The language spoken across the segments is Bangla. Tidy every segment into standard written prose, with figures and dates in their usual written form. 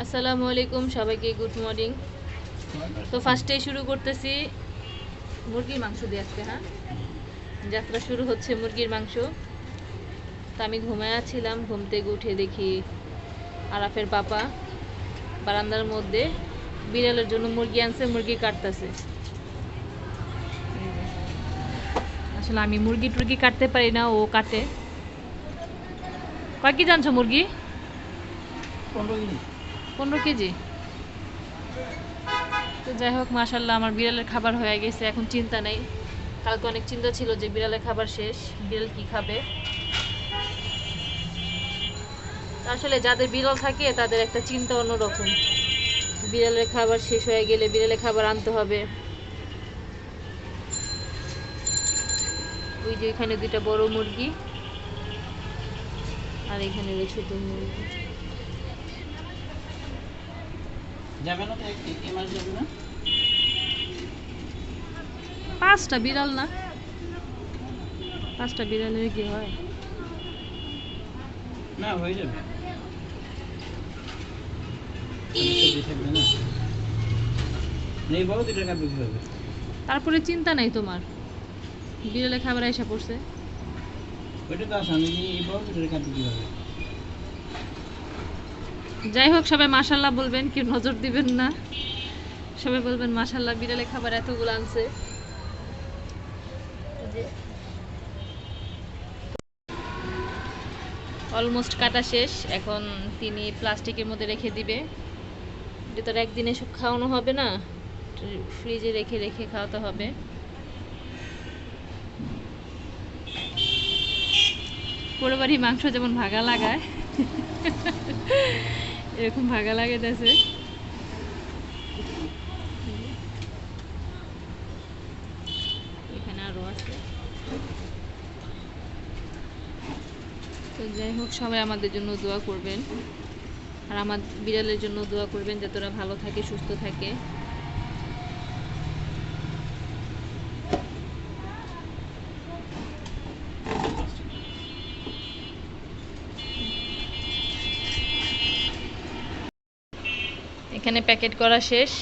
আসসালামু আলাইকুম সবাইকে, গুড মর্নিং। তো ফার্স্টেই শুরু করতেছি মুরগির মাংস দিয়ে আজকে। হ্যাঁ, যাত্রা শুরু হচ্ছে মুরগির মাংস। তো আমি ঘুমায়া ছিলাম, ঘুম থেকে উঠে দেখি আরাফের পাপা বারান্দার মধ্যে বিড়ালের জন্য মুরগি আনছে, মুরগি কাটতেছে। আসলে আমি মুরগি টুরগি কাটতে পারি না, ও কাটে। কয় কেজি আনছো মুরগি? 15 কেজি। তো যাই হোক, মাশাল্লাহ আমার বিড়ালের খাবার হয়ে গেছে, এখন চিন্তা নেই। কালকে অনেক চিন্তা ছিল যে বিড়ালের খাবার শেষ, বিড়াল কি খাবে। আসলে যাদের বিড়াল থাকে তাদের একটা চিন্তা অন্যরকম। বিড়ালের খাবার শেষ হয়ে গেলে বিড়ালের খাবার আনতে হবে। ওই যে এখানে দুইটা বড় মুরগি আর এখানে ছোট মুরগি। যাবে না তো, এই মাস যাবে না। 5টা বিড়াল না, 5টা বিড়ালের কি হয়? না, হয়ে যাবে। নেই বড় 2 টাকা বিক্রি হবে। তারপরে চিন্তা নাই তোমার, বিড়ালের খাবার এসে পড়ছে। ওইটা তো আসামি, এই বড় 2 টাকা বিক্রি হবে। যাই হোক, সবাই মাশাল্লাহ বলবেন, কেউ নজর দিবেন না। সবাই বলবেন মাশাল্লাহ, বিড়ালের খাবার এতগুলো আনছে। অলমোস্ট কাটা শেষ, এখন তিনি প্লাস্টিকের মধ্যে রেখে দিবে। এটা তো একদিনে সব খাওয়ানো হবে না, ফ্রিজে রেখে রেখে খাওয়াতে হবে। পুরো বাড়ি মাংস যেমন ভাগা লাগায় এরকম ভাগা লাগাইতেছে। এখানে আরো আছে। তো যাই হোক, সবাই আমাদের জন্য দোয়া করবেন, আর আমার বিড়ালের জন্য দোয়া করবেন যাতে ওরা ভালো থাকে, সুস্থ থাকে। এখানে প্যাকেট করা শেষ।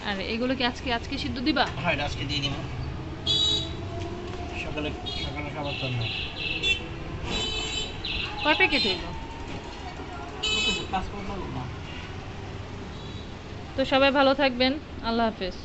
আর এগুলো কি আজকে আজকে সিদ্ধ দিবা? হ্যাঁ, এটা আজকে দিয়ে দিব। সকালে সকালে খাবার তো না। কয় প্যাকেট হইল? 5 না। তো সবাই ভালো থাকবেন, আল্লাহ হাফেজ।